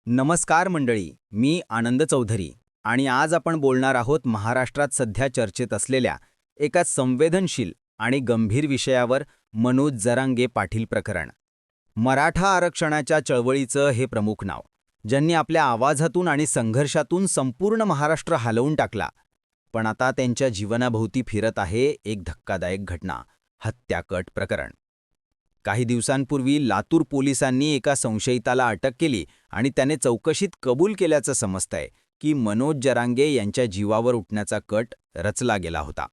नमस्कार मंडळी, मी आनंद चौधरी आणि आज आपण बोलणार आहोत महाराष्ट्रात सध्या चर्चेत असलेल्या एका संवेदनशील आणि गंभीर विषयावर, मनोज जरांगे पाटील प्रकरण. मराठा आरक्षणाच्या चळवळीचं हे प्रमुख नाव, ज्यांनी आपल्या आवाजातून आणि संघर्षातून संपूर्ण महाराष्ट्र हलवून टाकला. पण आता त्यांच्या जीवनाभोवती फिरत आहे एक धक्कादायक घटना, हत्याकट प्रकरण. काही दिवसांपूर्वी लातूर पोलिसांनी एका संशयिताला अटक केली आणि त्याने चौकशीत कबूल केल्याचं समजतंय की मनोज जरांगे यांच्या जीवावर उठण्याचा कट रचला गेला होता.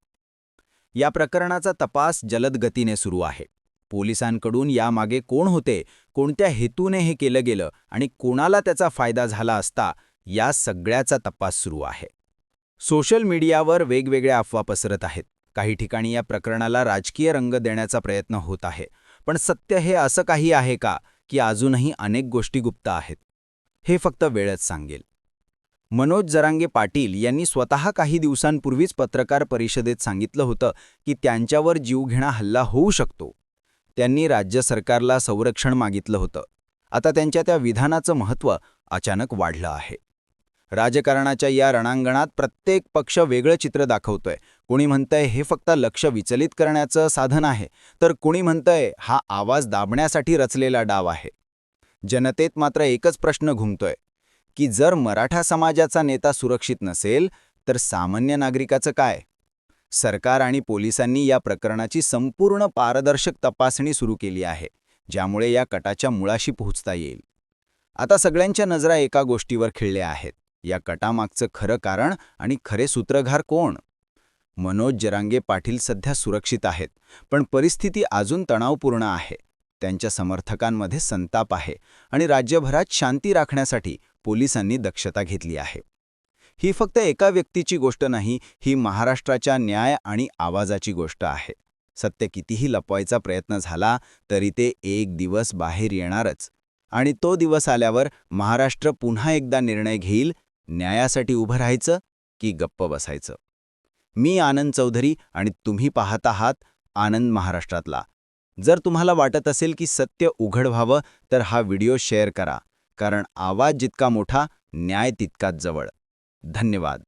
या प्रकरणाचा तपास जलद गतीने सुरू आहे. पोलिसांकडून यामागे कोण होते, कोणत्या हेतूने हे केलं गेलं आणि कोणाला त्याचा फायदा झाला असता, या सगळ्याचा तपास सुरू आहे. सोशल मीडियावर वेगवेगळ्या अफवा पसरत आहेत. काही ठिकाणी या प्रकरणाला राजकीय रंग देण्याचा प्रयत्न होत आहे. पण सत्य हे असं काही आहे का की अजूनही अनेक गोष्टी गुप्त आहेत? हे फक्त वेळच सांगेल. मनोज जरांगे पाटील यांनी स्वतः काही दिवसांपूर्वीच पत्रकार परिषदेत सांगितलं होतं की त्यांच्यावर जीवघेणा हल्ला होऊ शकतो. त्यांनी राज्य सरकारला संरक्षण मागितलं होतं. आता त्यांच्या त्या विधानाचं महत्त्व अचानक वाढलं आहे. राजकारणाच्या या रणांगणात प्रत्येक पक्ष वेगळं चित्र दाखवतोय. कोणी म्हणतंय हे फक्त लक्ष विचलित करण्याचं साधन आहे, तर कोणी म्हणतंय हा आवाज दाबण्यासाठी रचलेला डाव आहे. जनतेत मात्र एकच प्रश्न घुमतोय की जर मराठा समाजाचा नेता सुरक्षित नसेल, तर सामान्य नागरिकाचं काय? सरकार आणि पोलिसांनी या प्रकरणाची संपूर्ण पारदर्शक तपासणी सुरू केली आहे, ज्यामुळे या कटाच्या मुळाशी पोहोचता येईल. आता सगळ्यांच्या नजरा एका गोष्टीवर खिळल्या आहेत. या कटामागचं खरं कारण आणि खरे सूत्रधार कोण? मनोज जरांगे पाटील सध्या सुरक्षित आहेत, पण परिस्थिती अजून तणावपूर्ण आहे. त्यांच्या समर्थकांमध्ये संताप आहे आणि राज्यभरात शांती राखण्यासाठी पोलिसांनी दक्षता घेतली आहे. ही फक्त एका व्यक्तीची गोष्ट नाही, ही महाराष्ट्राच्या न्याय आणि आवाजाची गोष्ट आहे. सत्य कितीही लपवायचा प्रयत्न झाला तरी ते एक दिवस बाहेर येणारच. आणि तो दिवस आल्यावर महाराष्ट्र पुन्हा एकदा निर्णय घेईल, न्यायासाठी उभं राहायचं की गप्प बसायचं. मी आनंद चौधरी आणि तुम्ही पाहत आहात आनंद महाराष्ट्रातला. जर तुम्हाला वाटत असेल की सत्य उघड व्हावं, तर हा व्हिडिओ शेअर करा, कारण आवाज जितका मोठा, न्याय तितकाच जवळ. धन्यवाद.